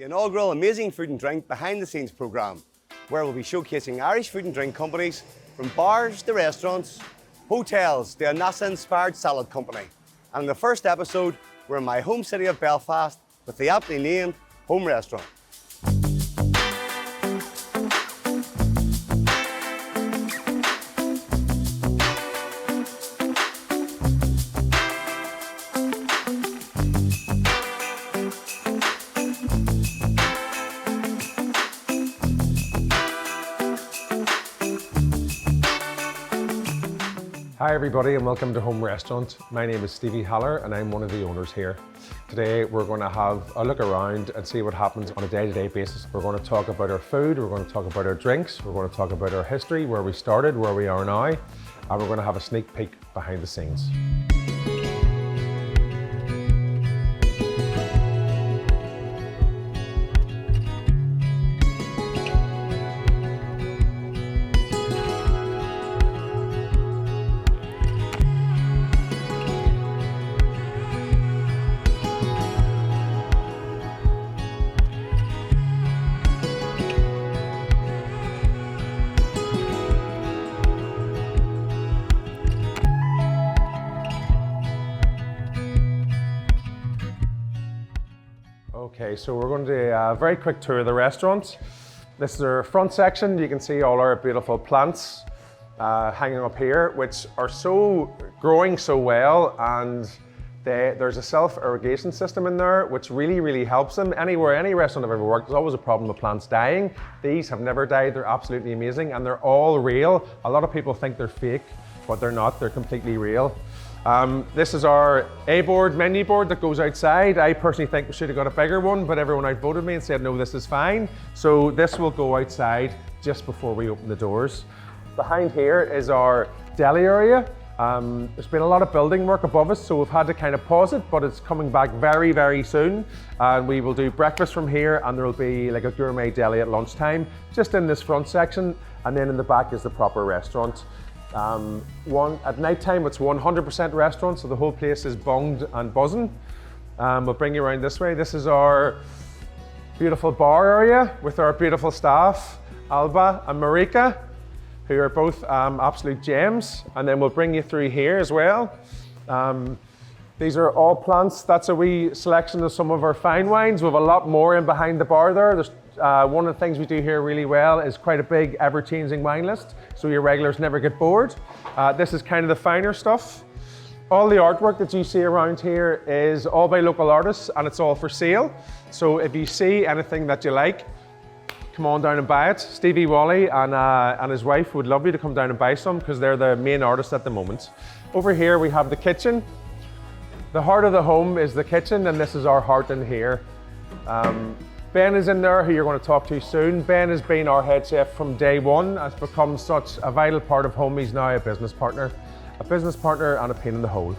the inaugural Amazing Food and Drink Behind the Scenes programme, where we'll be showcasing Irish food and drink companies from bars to restaurants, hotels to a NASA-inspired salad company. And in the first episode, we're in my home city of Belfast with the aptly named Home Restaurant. Hi everybody and welcome to Home Restaurant. My name is Stevie Haller and I'm one of the owners here. Today we're going to have a look around and see what happens on a day-to-day basis. We're going to talk about our food, we're going to talk about our drinks, we're going to talk about our history, where we started, where we are now, and we're going to have a sneak peek behind the scenes. Okay, so we're going to do a very quick tour of the restaurant. This is our front section. You can see all our beautiful plants hanging up here, which are growing so well, and there's a self-irrigation system in there, which really helps them. Any restaurant I've ever worked, there's always a problem with plants dying. These have never died. They're absolutely amazing, and they're all real. A lot of people think they're fake, but they're not. They're completely real. This is our A-board menu board that goes outside. I personally think we should have got a bigger one, but everyone outvoted me and said, no, this is fine. So this will go outside just before we open the doors. Behind here is our deli area. There's been a lot of building work above us, so we've had to kind of pause it, but it's coming back very soon. And we will do breakfast from here, and there will be like a gourmet deli at lunchtime, just in this front section. And then in the back is the proper restaurant. At night time, it's 100% restaurant, so the whole place is bunged and buzzing. We'll bring you around this way. This is our beautiful bar area with our beautiful staff, Alba and Marika, who are both absolute gems. And then we'll bring you through here as well. These are all plants. That's a wee selection of some of our fine wines. We have a lot more in behind the bar there. There's one of the things we do here really well is quite a big ever-changing wine list, so your regulars never get bored. This is kind of the finer stuff. All the artwork that you see around here is all by local artists, and it's all for sale. So if you see anything that you like, come on down and buy it. Stevie Wally and his wife would love you to come down and buy some, because they're the main artists at the moment. Over here we have the kitchen. The heart of the home is the kitchen, and this is our heart in here. Ben is in there, who you're going to talk to soon. Ben has been our head chef from day one, has become such a vital part of home. He's now a business partner and a pin in the hole.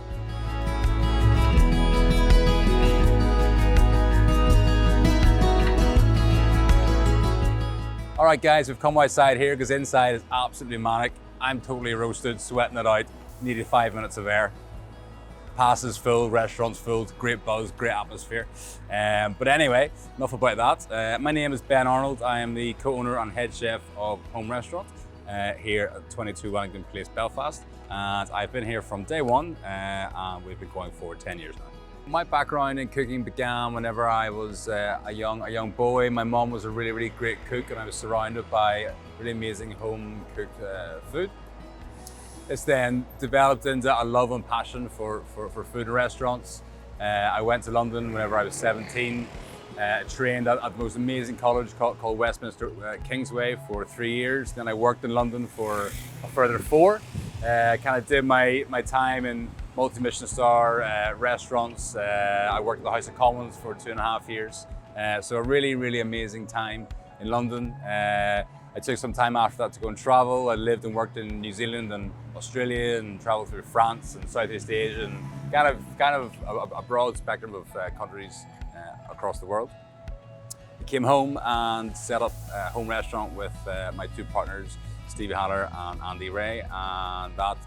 All right guys, we've come outside here because inside is absolutely manic. I'm totally roasted, sweating it out, needed 5 minutes of air. Passes full, restaurants full, great buzz, great atmosphere. But anyway, enough about that. My name is Ben Arnold. I am the co-owner and head chef of Home Restaurant here at 22 Wellington Place, Belfast. And I've been here from day one, and we've been going for 10 years now. My background in cooking began whenever I was a young boy. My mom was a really great cook, and I was surrounded by really amazing home cooked food. It's then developed into a love and passion for food and restaurants. I went to London whenever I was 17, trained at the most amazing college called Westminster Kingsway for 3 years. Then I worked in London for a further 4. Kind of did my time in multi-Michelin star restaurants. I worked at the House of Commons for 2.5 years. So a really amazing time in London. I took some time after that to go and travel. I lived and worked in New Zealand and Australia, and traveled through France and Southeast Asia, and kind of a broad spectrum of countries across the world. I came home and set up a home restaurant with my 2 partners, Stevie Haller and Andy Ray, and that,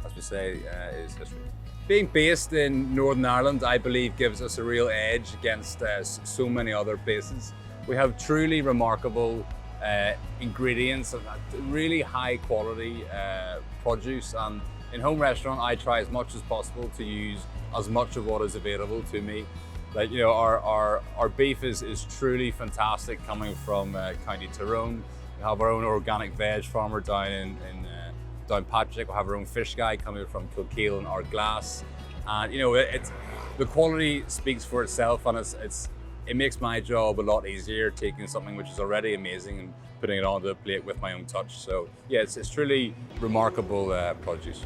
as we say, is history. Being based in Northern Ireland, I believe, gives us a real edge against so many other places. We have truly remarkable ingredients of really high quality produce, and in home restaurant I try as much as possible to use as much of what is available to me. Like, you know, our beef is truly fantastic coming from County Tyrone. We have our own organic veg farmer down down Patrick. We have our own fish guy coming from Kilkeel and Ardglass, and you know, the quality speaks for itself, and it makes my job a lot easier, taking something which is already amazing and putting it onto a plate with my own touch. So yeah, it's truly remarkable produce.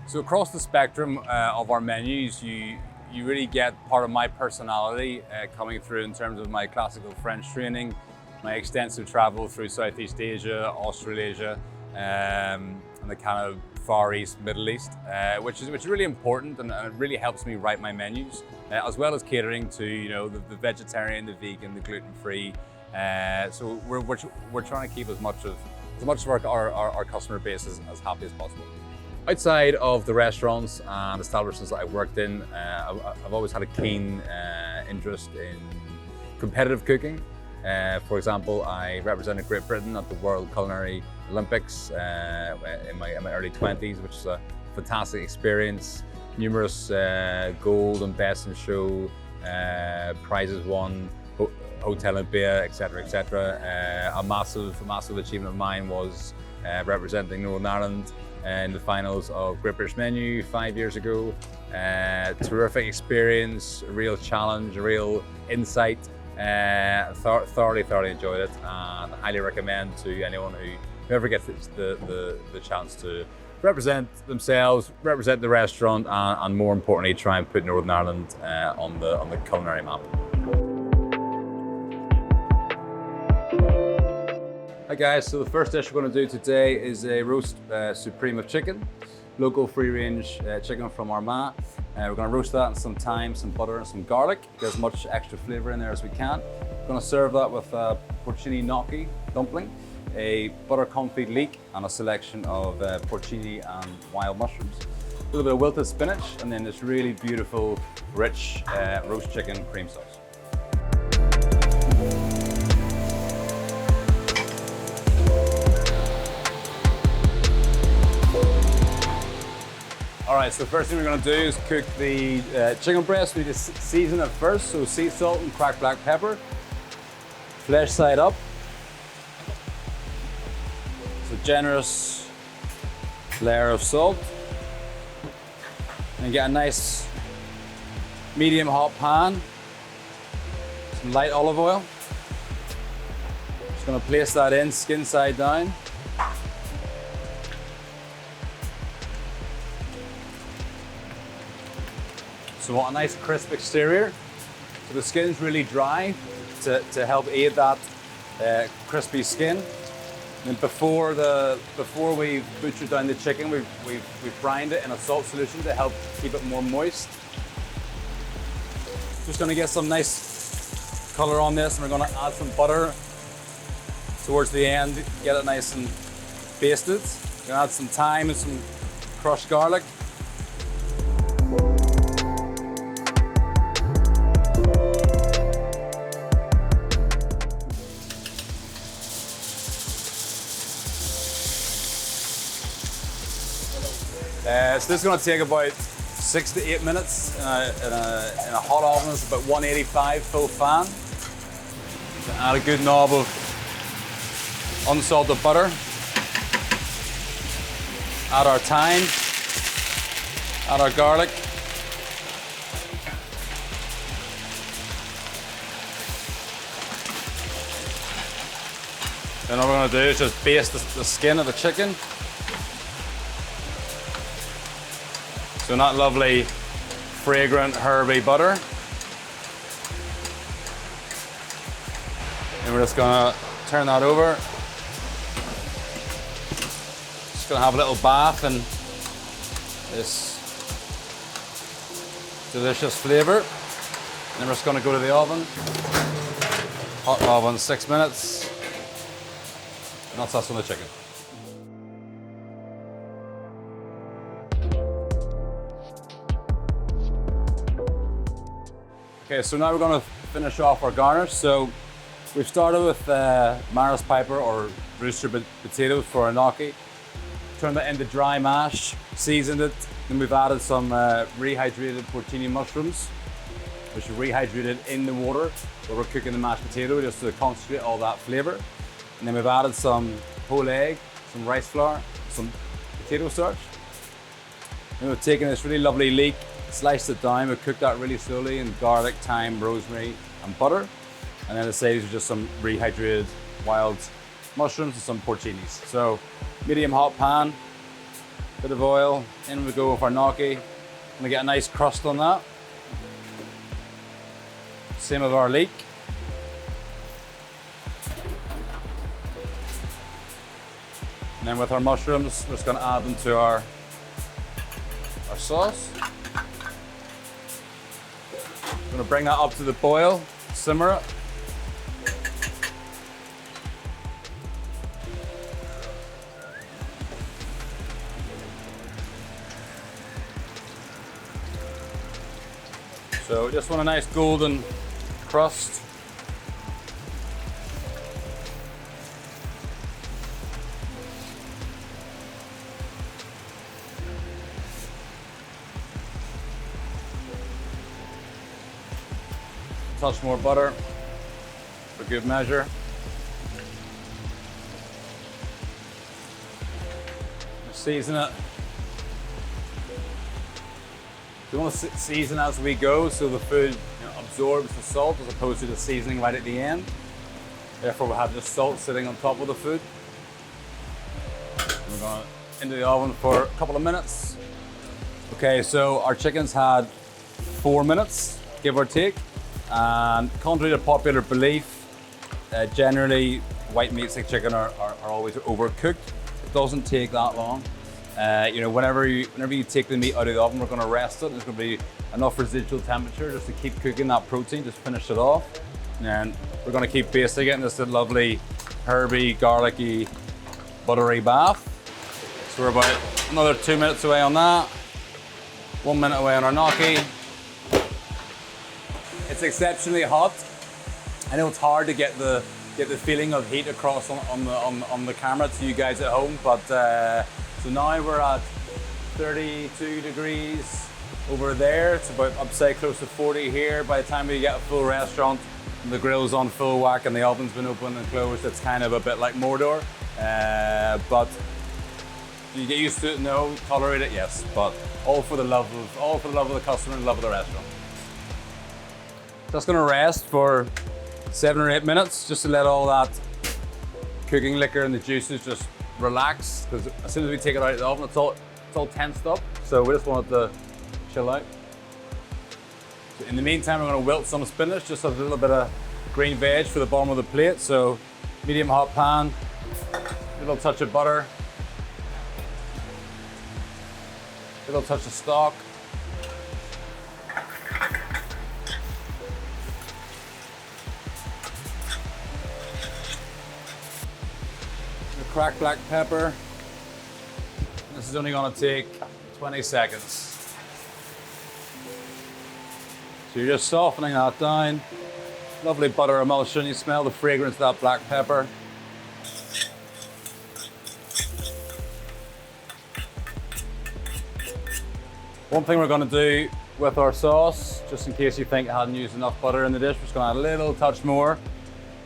So across the spectrum of our menus, you really get part of my personality coming through in terms of my classical French training, my extensive travel through Southeast Asia, Australasia, and the kind of Far East, Middle East, which is really important, and it really helps me write my menus, as well as catering to, you know, the vegetarian, the vegan, the gluten-free. So we're trying to keep as much of our customer base as happy as possible. Outside of the restaurants and establishments that I've worked in, I've always had a keen interest in competitive cooking. For example, I represented Great Britain at the World Culinary Olympics in my early 20s, which is a fantastic experience. Numerous gold and best in show prizes won, Hotel Olympia, etc., etc. A massive achievement of mine was representing Northern Ireland in the finals of Great British Menu 5 years ago. Terrific experience, a real challenge, a real insight. Thoroughly enjoyed it, and I highly recommend to anyone who ever gets the chance to represent themselves, represent the restaurant, and more importantly, try and put Northern Ireland on the culinary map. Hi guys, so the first dish we're going to do today is a roast supreme of chicken, local free-range chicken from Armagh. We're going to roast that in some thyme, some butter and some garlic, get as much extra flavour in there as we can. We're going to serve that with a porcini gnocchi dumpling, a butter confit leek, and a selection of porcini and wild mushrooms. A little bit of wilted spinach, and then this really beautiful, rich roast chicken cream sauce. All right, so the first thing we're gonna do is cook the chicken breast. We just season it first, so sea salt and cracked black pepper. Flesh side up. So generous layer of salt. And get a nice medium hot pan. Some light olive oil. Just gonna place that in, skin side down. So we want a nice crisp exterior. So the skin's really dry to help aid that crispy skin. And before we butcher down the chicken, we've brined it in a salt solution to help keep it more moist. Just gonna get some nice color on this, and we're gonna add some butter towards the end, get it nice and basted. We're gonna add some thyme and some crushed garlic. So this is going to take about 6 to 8 minutes in a hot oven. It's about 185 full fan. Add a good knob of unsalted butter. Add our thyme. Add our garlic. Then what we're going to do is just baste the skin of the chicken. So that lovely, fragrant, herby butter. And we're just gonna turn that over. Just gonna have a little bath in this delicious flavor. Then we're just gonna go to the oven. Hot oven, 6 minutes. And that's us on the chicken. Okay, so now we're gonna finish off our garnish. So we've started with Maris Piper or rooster potatoes for our gnocchi. Turned that into dry mash, seasoned it. Then we've added some rehydrated porcini mushrooms, which are rehydrated in the water where we're cooking the mashed potato just to concentrate all that flavor. And then we've added some whole egg, some rice flour, some potato starch. And we've taken this really lovely leek, sliced it down, we've cooked that really slowly in garlic, thyme, rosemary, and butter. And then the sides are just some rehydrated wild mushrooms and some porcinis. So medium hot pan, bit of oil, in we go with our gnocchi. Gonna get a nice crust on that. Same with our leek. And then with our mushrooms, we're just gonna add them to our sauce. I'm gonna bring that up to the boil, simmer it. So just want a nice golden crust. Touch more butter for good measure. Season it. We want to season as we go so the food absorbs the salt as opposed to just seasoning right at the end. Therefore we'll have the salt sitting on top of the food. We're going into the oven for a couple of minutes. Okay, so our chicken's had 4 minutes, give or take. And contrary to popular belief, generally white meats like chicken are always overcooked. It doesn't take that long. Whenever you take the meat out of the oven, we're going to rest it. There's going to be enough residual temperature just to keep cooking that protein, just finish it off. And then we're going to keep basting it in this lovely herby, garlicky, buttery bath. So we're about another 2 minutes away on that. 1 minute away on our gnocchi. It's exceptionally hot. I know it's hard to get the feeling of heat across on the camera to you guys at home, but so now we're at 32 degrees over there. It's about, I'd say, close to 40 here. By the time we get a full restaurant, and the grill's on full whack and the oven's been open and closed, it's kind of a bit like Mordor. But you get used to it, no, tolerate it, yes. But all for the love of the customer and love of the restaurant. Just gonna rest for 7 or 8 minutes just to let all that cooking liquor and the juices just relax, because as soon as we take it out of the oven, it's all tensed up. So we just want it to chill out. So in the meantime, we're gonna wilt some spinach, just a little bit of green veg for the bottom of the plate. So medium hot pan, a little touch of butter, a little touch of stock. Cracked black pepper. This is only going to take 20 seconds. So you're just softening that down. Lovely butter emulsion. You smell the fragrance of that black pepper. One thing we're going to do with our sauce, just in case you think I hadn't used enough butter in the dish, we're just going to add a little touch more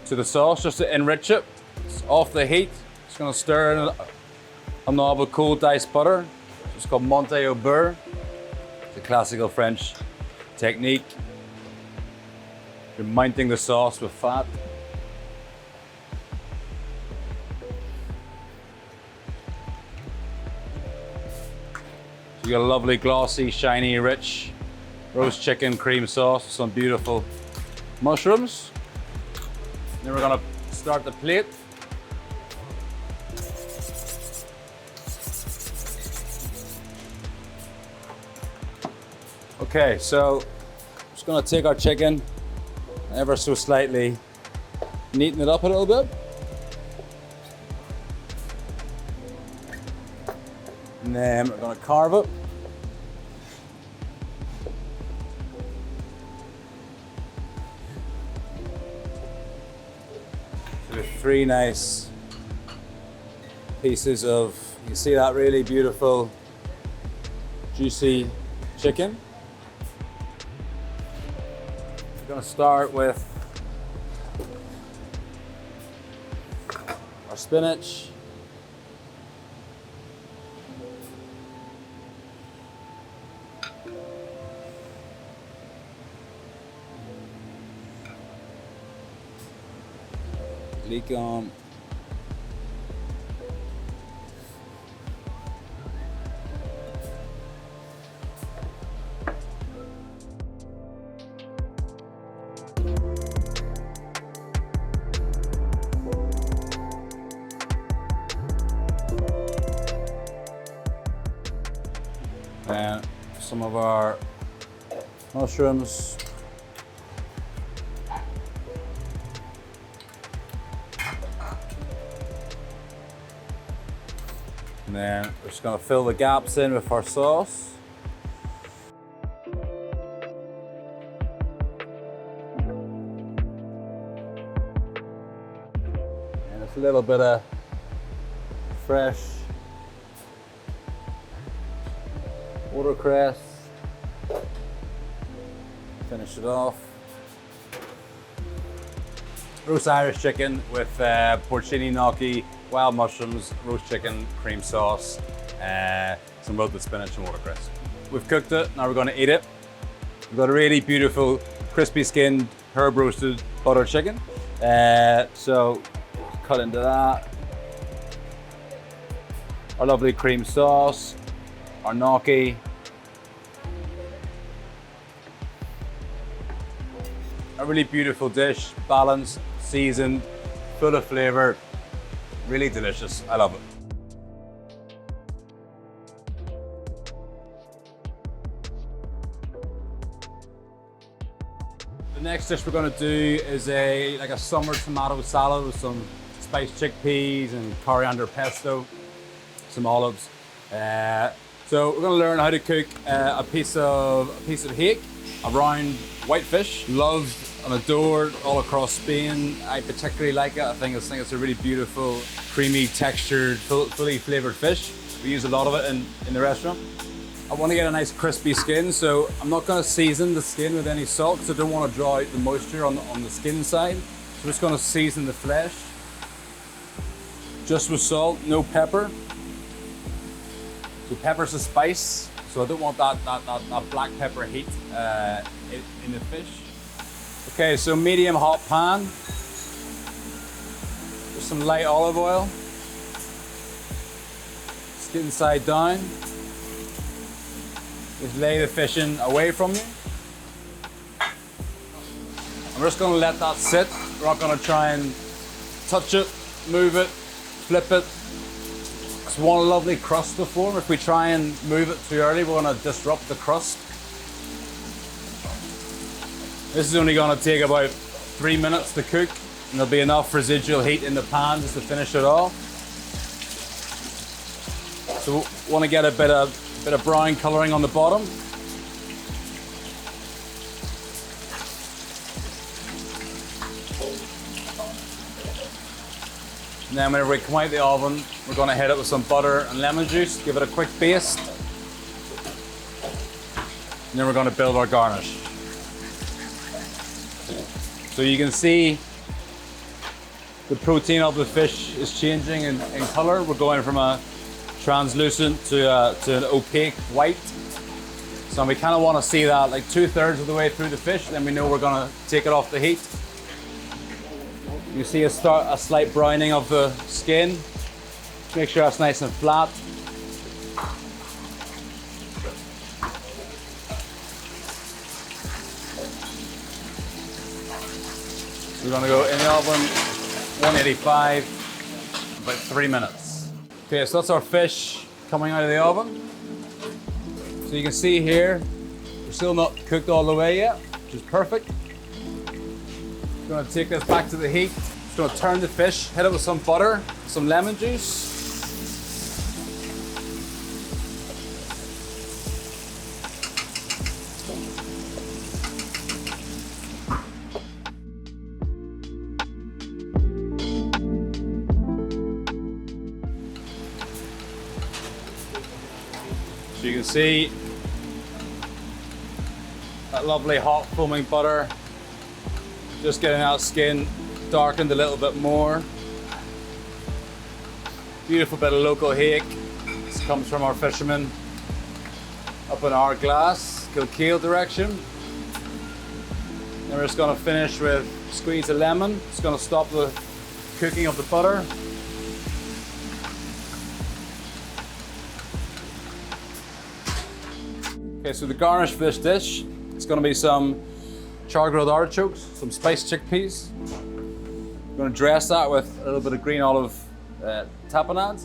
to the sauce just to enrich it. It's off the heat. Just going to stir in a knob of cold diced butter. It's called Monte au beurre. It's a classical French technique. You're mounting the sauce with fat. So you got a lovely, glossy, shiny, rich roast chicken cream sauce with some beautiful mushrooms. Then we're going to start the plate. Okay, so I'm just gonna take our chicken, ever so slightly neaten it up a little bit. And then we're gonna carve it. with 3 nice pieces of, you can see that really beautiful, juicy chicken. We're going to start with our spinach. Leek on. And some of our mushrooms. And then we're just going to fill the gaps in with our sauce. And it's a little bit of fresh watercress. Finish it off. Roast Irish chicken with porcini gnocchi, wild mushrooms, roast chicken, cream sauce, some wilted spinach and watercress. We've cooked it, now we're going to eat it. We've got a really beautiful, crispy skinned, herb roasted butter chicken. So cut into that. Our lovely cream sauce, our gnocchi. A really beautiful dish, balanced, seasoned, full of flavor, really delicious. I love it. The next dish we're going to do is like a summer tomato salad with some spiced chickpeas and coriander pesto, some olives. So we're going to learn how to cook a piece of hake, a round white fish, loved and adored all across Spain. I particularly like it. I think it's a really beautiful, creamy textured, fully flavored fish. We use a lot of it in the restaurant. I want to get a nice crispy skin, so I'm not going to season the skin with any salt because I don't want to draw out the moisture on the skin side. So I'm just going to season the flesh just with salt, no pepper. So pepper's a spice, so I don't want that black pepper heat in the fish. Okay, so medium hot pan. Just some light olive oil. Skin side down. Just lay the fish in away from you. I'm just going to let that sit. We're not going to try and touch it, move it, flip it. We want a lovely crust to form. If we try and move it too early, we're going to disrupt the crust. This is only going to take about 3 minutes to cook, and there'll be enough residual heat in the pan just to finish it off. So we want to get a bit of brown colouring on the bottom. And then whenever we come out of the oven, we're going to hit it with some butter and lemon juice, give it a quick baste. And then we're going to build our garnish. So you can see the protein of the fish is changing in colour. We're going from a translucent to an opaque white. So we kind of want to see that like 2/3 of the way through the fish, then we know we're going to take it off the heat. You see a slight browning of the skin. Make sure that's nice and flat. We're going to go in the oven, 185, about 3 minutes. Okay, so that's our fish coming out of the oven. So you can see here, we're still not cooked all the way yet, which is perfect. We're going to take this back to the heat. Just going to turn the fish, hit it with some butter, some lemon juice. So you can see that lovely hot foaming butter. Just getting that skin darkened a little bit more. Beautiful bit of local hake. This comes from our fishermen up in Arglass, Kilkeel direction. Then we're just going to finish with a squeeze of lemon. It's going to stop the cooking of the butter. Okay, so the garnish for this dish, it's going to be some char-grilled artichokes, some spiced chickpeas. We're going to dress that with a little bit of green olive tapenade.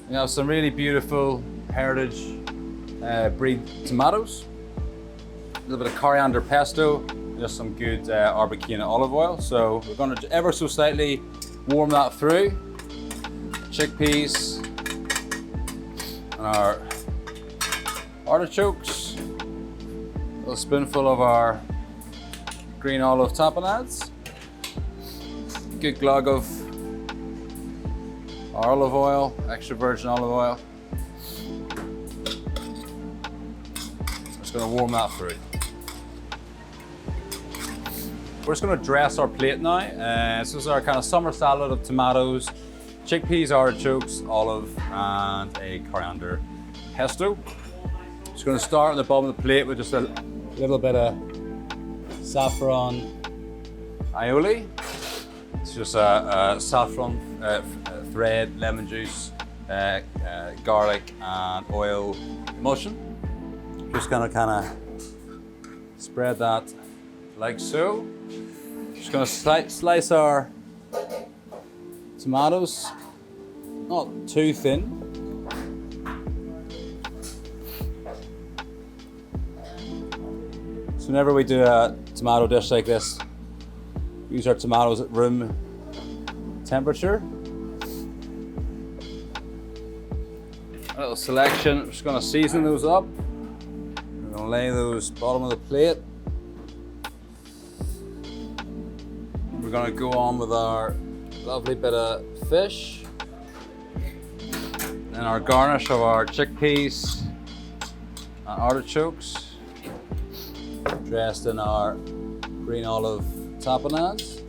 We have some really beautiful heritage breed tomatoes, a little bit of coriander pesto, just some good Arbequina olive oil. So we're going to ever so slightly warm that through. Chickpeas and our artichokes, a little spoonful of our green olive tapenades, good glug of our olive oil, extra virgin olive oil. Just going to warm that through. We're just going to dress our plate now. This is our kind of summer salad of tomatoes, chickpeas, artichokes, olive, and a coriander pesto. Just going to start on the bottom of the plate with just a little bit of saffron aioli. It's just a saffron thread, lemon juice, garlic, and oil emulsion. Just going to kind of spread that like so. Just going to slice our tomatoes, not too thin. So whenever we do a tomato dish like this, we use our tomatoes at room temperature. A little selection, I'm just going to season those up. We're going to lay those bottom of the plate. We're going to go on with our lovely bit of fish. Then our garnish of our chickpeas and artichokes, dressed in our green olive tapenades.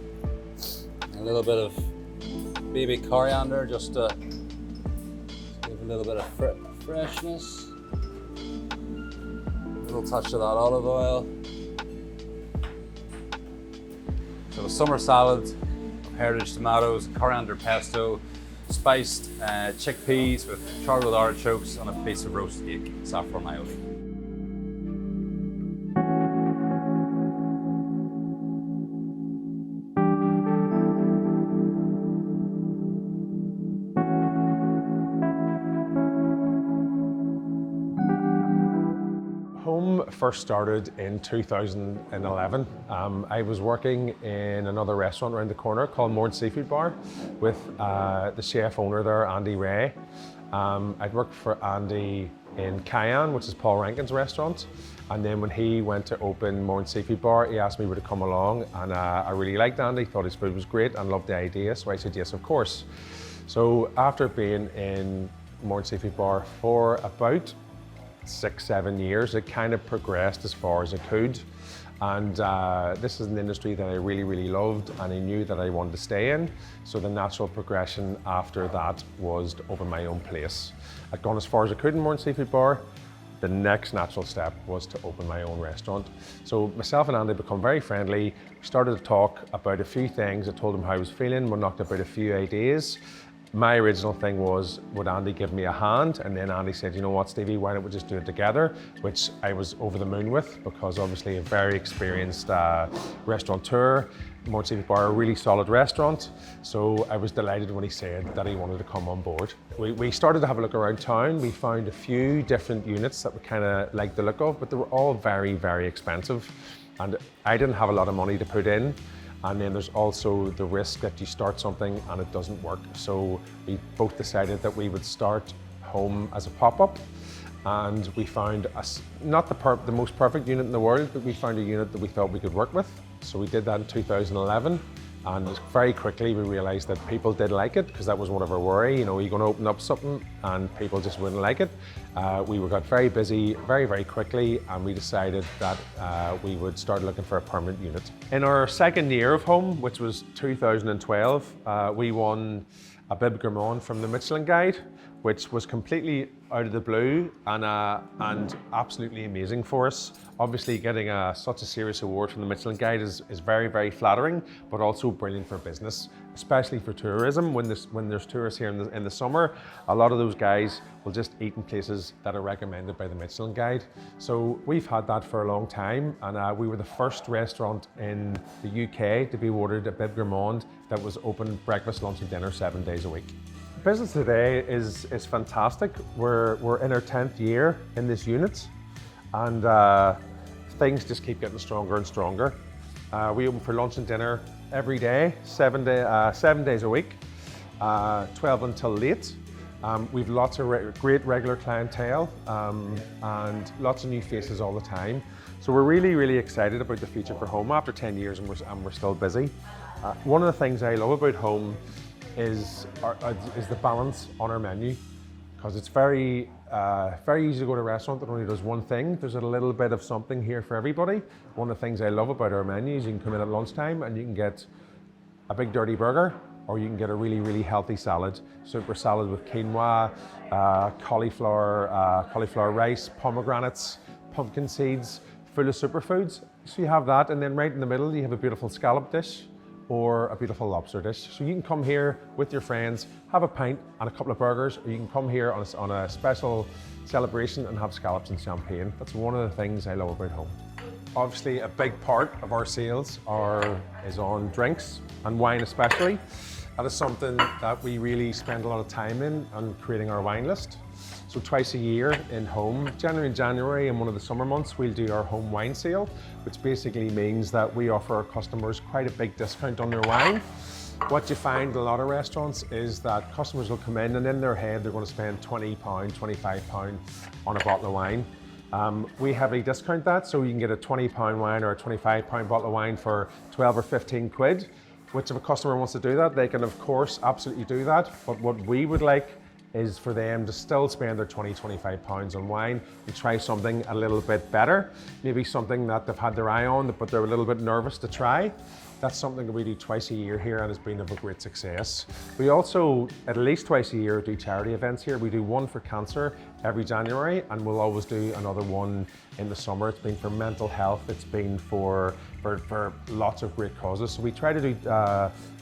A little bit of baby coriander just to give a little bit of freshness. A little touch of that olive oil. So a summer salad of heritage tomatoes, coriander pesto, spiced chickpeas with char-grilled artichokes, and a piece of roast hake, saffron aioli. Home first started in 2011. I was working in another restaurant around the corner called Mourne Seafood Bar with the chef owner there, Andy Ray. I'd worked for Andy in Cayenne, which is Paul Rankin's restaurant. And then when he went to open Mourne Seafood Bar, he asked me would I come along, and I really liked Andy, thought his food was great and loved the idea, so I said yes, of course. So after being in Mourne Seafood Bar for about 6-7 years, it kind of progressed as far as it could. And this is an industry that I really loved, and I knew that I wanted to stay in. So the natural progression after that was to open my own place. I'd gone as far as I could in Mourne Seafood Bar. The next natural step was to open my own restaurant. So myself and Andy become very friendly. We started to talk about a few things. I told him how I was feeling. We knocked about a few ideas. My original thing was, would Andy give me a hand? And then Andy said, you know what, Stevie, why don't we just do it together? Which I was over the moon with, because obviously a very experienced restaurateur. Mourne Seafood Bar, a really solid restaurant. So I was delighted when he said that he wanted to come on board. We started to have a look around town. We found a few different units that we kind of liked the look of, but they were all very expensive. And I didn't have a lot of money to put in. And then there's also the risk that you start something and it doesn't work. So we both decided that we would start home as a pop-up. And we found, not the most perfect unit in the world, but we found a unit that we thought we could work with. So we did that in 2011. And very quickly we realised that people did like it, because that was one of our worry. You know, you're going to open up something and people just wouldn't like it. We got very busy very quickly, and we decided that we would start looking for a permanent unit. In our second year of home, which was 2012, we won a Bib Gourmand from the Michelin Guide, which was completely out of the blue and absolutely amazing for us. Obviously, getting such a serious award from the Michelin Guide is very flattering, but also brilliant for business, especially for tourism. When there's tourists here in the summer, a lot of those guys will just eat in places that are recommended by the Michelin Guide. So we've had that for a long time, and we were the first restaurant in the UK to be awarded a Bib Gourmand that was open breakfast, lunch and dinner 7 days a week. Business today is fantastic. We're in our 10th year in this unit, and things just keep getting stronger and stronger. We open for lunch and dinner every day, 7 days a week, 12 until late. We've lots of great regular clientele and lots of new faces all the time. So we're really excited about the future for home after 10 years, and we're still busy. One of the things I love about home is the balance on our menu, because it's very easy to go to a restaurant that only does one thing. There's a little bit of something here for everybody. One of the things I love about our menu is you can come in at lunchtime and you can get a big dirty burger, or you can get a really healthy salad. Super salad with quinoa, cauliflower rice, pomegranates, pumpkin seeds, full of superfoods. So you have that, and then right in the middle you have a beautiful scallop dish or a beautiful lobster dish. So you can come here with your friends, have a pint and a couple of burgers, or you can come here on a special celebration and have scallops and champagne. That's one of the things I love about home. Obviously, a big part of our sales is on drinks, and wine especially. That is something that we really spend a lot of time in creating our wine list. So twice a year in home, January and January, in one of the summer months, we'll do our home wine sale, which basically means that we offer our customers quite a big discount on their wine. What you find in a lot of restaurants is that customers will come in and in their head they're going to spend £20, £25 on a bottle of wine. We heavily discount that, so you can get a £20 wine or a £25 bottle of wine for 12 or 15 quid. Which if a customer wants to do that, they can of course absolutely do that. But what we would like is for them to still spend their £20, £25 on wine and try something a little bit better. Maybe something that they've had their eye on, but they're a little bit nervous to try. That's something that we do twice a year here and has been of a great success. We also, at least twice a year, do charity events here. We do one for cancer every January, and we'll always do another one in the summer. It's been for mental health, it's been for lots of great causes. So we try to do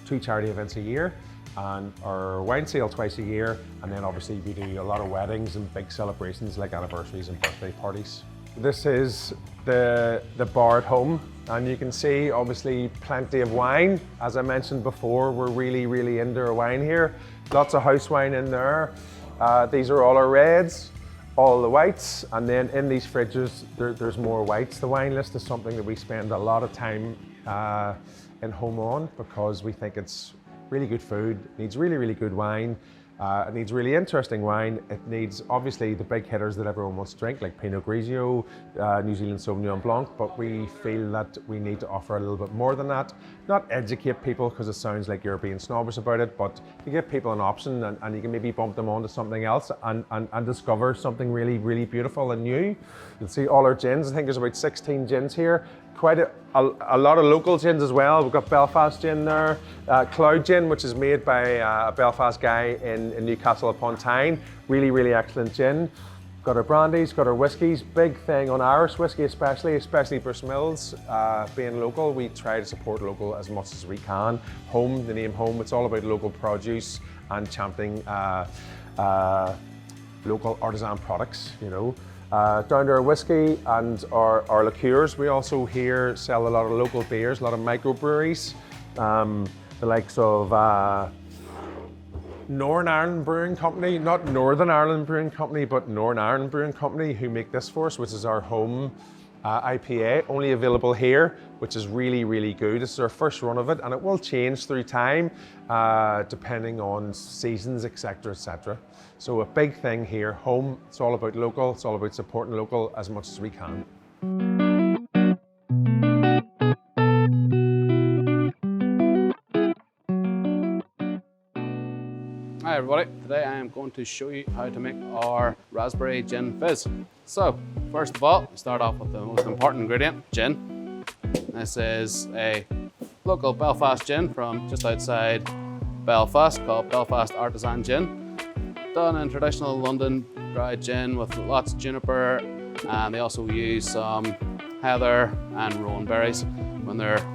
2 charity events a year, and our wine sale twice a year, and then obviously we do a lot of weddings and big celebrations like anniversaries and birthday parties. This is the bar at home, and you can see obviously plenty of wine. As I mentioned before, we're really into our wine here. Lots of house wine in there. These are all our reds, all the whites, and then in these fridges there's more whites. The wine list is something that we spend a lot of time in home on, because we think it's really good food, needs really good wine. It needs really interesting wine. It needs obviously the big hitters that everyone wants to drink, like Pinot Grigio, New Zealand Sauvignon Blanc, but we feel that we need to offer a little bit more than that. Not educate people, because it sounds like you're being snobbish about it, but to give people an option, and you can maybe bump them onto something else and discover something really beautiful and new. You'll see all our gins. I think there's about 16 gins here. Quite a lot of local gins as well. We've got Belfast gin there, Cloud gin, which is made by a Belfast guy in Newcastle upon Tyne. Really excellent gin. Got our brandies, got our whiskies. Big thing on Irish whiskey especially Bushmills. Being local, we try to support local as much as we can. Home, the name Home, it's all about local produce and championing local artisan products, you know. Down to our whiskey and our liqueurs. We also here sell a lot of local beers, a lot of microbreweries. The likes of Northern Ireland Brewing Company, not Northern Ireland Brewing Company, but Northern Ireland Brewing Company, who make this for us, which is our home IPA, only available here, which is really good. This is our first run of it, and it will change through time, depending on seasons, etc. So a big thing here, home, it's all about local, it's all about supporting local as much as we can. Hi everybody, today I am going to show you how to make our raspberry gin fizz. So, first of all, we start off with the most important ingredient, gin. This is a local Belfast gin from just outside Belfast called Belfast Artisan Gin. Done in traditional London dry gin with lots of juniper, and they also use some heather and rowan berries when they're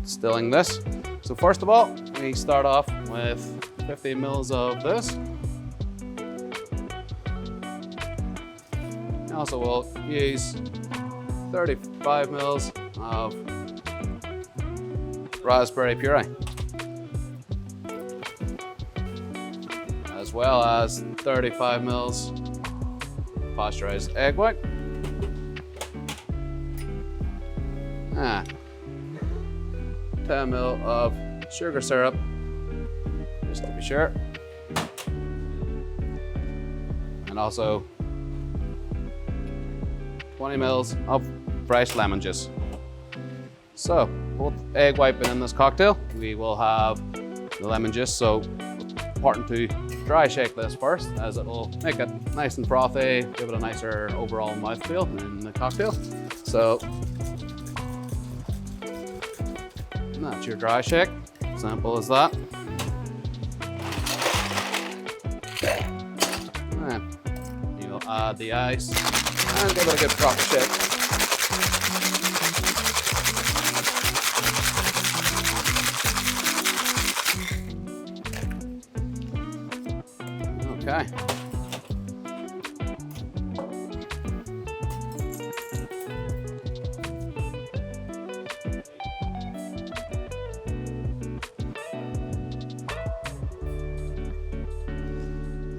distilling this. So first of all, we start off with 50 mils of this. We also will use 35 mils of raspberry puree, as well as 35 mils pasteurized egg white, and 10 mil of sugar syrup, just to be sure, and also 20 mils of fresh lemon juice. So, with egg white in this cocktail, we will have the lemon juice. So, important to dry shake this first, as it will make it nice and frothy, give it a nicer overall mouthfeel in the cocktail. So, that's your dry shake, simple as that. And you'll add the ice and give it a good proper shake. Okay.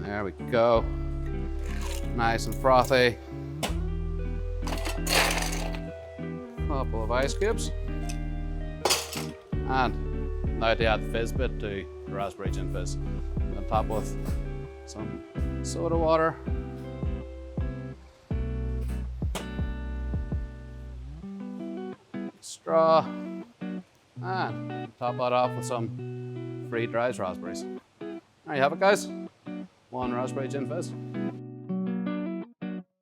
There we go. Nice and frothy. Couple of ice cubes. And now to add the fizz bit to the raspberry gin fizz. On top with some soda water. Straw. And top that off with some free-dried raspberries. There you have it, guys. One raspberry gin fizz.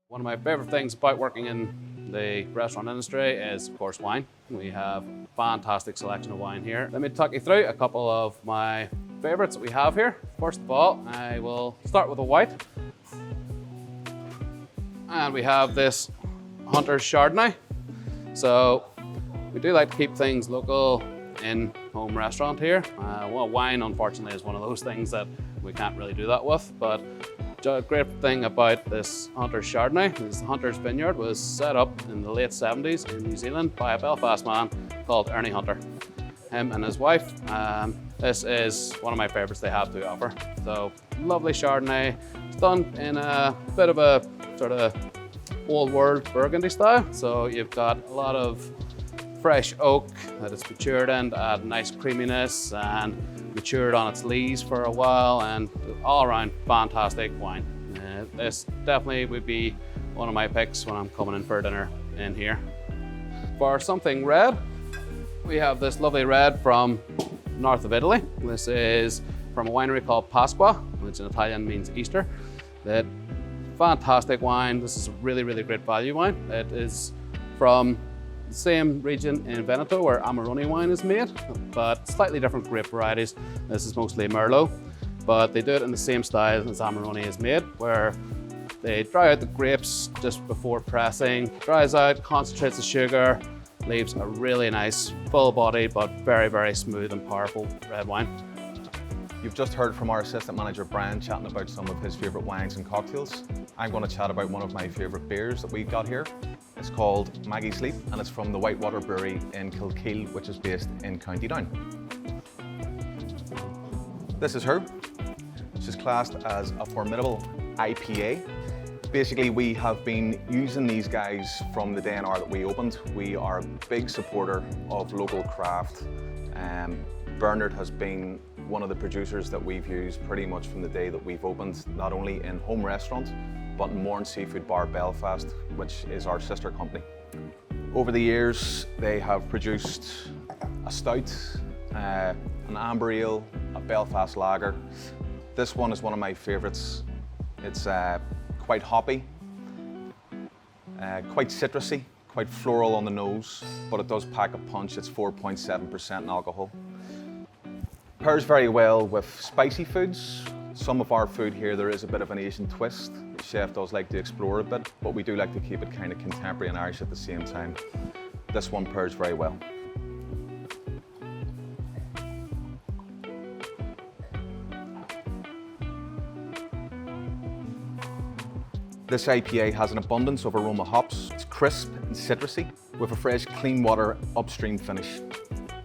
One of my favorite things about working in the restaurant industry is, of course, wine. We have a fantastic selection of wine here. Let me talk you through a couple of my favorites that we have here. First of all, I will start with a white. And we have this Hunter's Chardonnay. So we do like to keep things local in home restaurant here. Well, wine, unfortunately, is one of those things that we can't really do that with, but the great thing about this Hunter's Chardonnay is the Hunter's Vineyard was set up in the late 70s in New Zealand by a Belfast man called Ernie Hunter. Him and his wife. This is one of my favorites they have to offer. So lovely Chardonnay. It's done in a bit of a sort of old world Burgundy style. So you've got a lot of fresh oak that it's matured in to add nice creaminess, and matured on its lees for a while, and all around fantastic wine. This definitely would be one of my picks when I'm coming in for dinner in here. For something red, we have this lovely red from north of Italy. This is from a winery called Pasqua, which in Italian means Easter. That fantastic wine. This is a really, really great value wine. It is from the same region in Veneto where Amarone wine is made, but slightly different grape varieties. This is mostly Merlot, but they do it in the same style as Amarone is made, where they dry out the grapes just before pressing, dries out, concentrates the sugar, leaves a really nice, full-bodied, but very, very smooth and powerful red wine. You've just heard from our assistant manager Brian chatting about some of his favourite wines and cocktails. I'm going to chat about one of my favourite beers that we've got here. It's called Maggie's Leap, and it's from the Whitewater Brewery in Kilkeel, which is based in County Down. This is her. She's classed as a formidable IPA. Basically, we have been using these guys from the day and hour that we opened. We are a big supporter of local craft. Bernard has been one of the producers that we've used pretty much from the day that we've opened, not only in home restaurant, but in Mourne Seafood Bar Belfast, which is our sister company. Over the years, they have produced a stout, an amber ale, a Belfast lager, This one is one of my favorites. It's quite hoppy, quite citrusy, quite floral on the nose, but it does pack a punch. It's 4.7% in alcohol. Pairs very well with spicy foods. Some of our food here, there is a bit of an Asian twist. The chef does like to explore a bit, but we do like to keep it kind of contemporary and Irish at the same time. This one pairs very well. This IPA has an abundance of aroma hops. It's crisp and citrusy with a fresh, clean water upstream finish.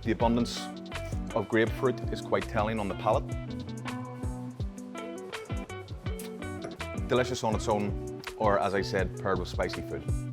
The abundance of grapefruit is quite telling on the palate. Delicious on its own, or as I said, paired with spicy food.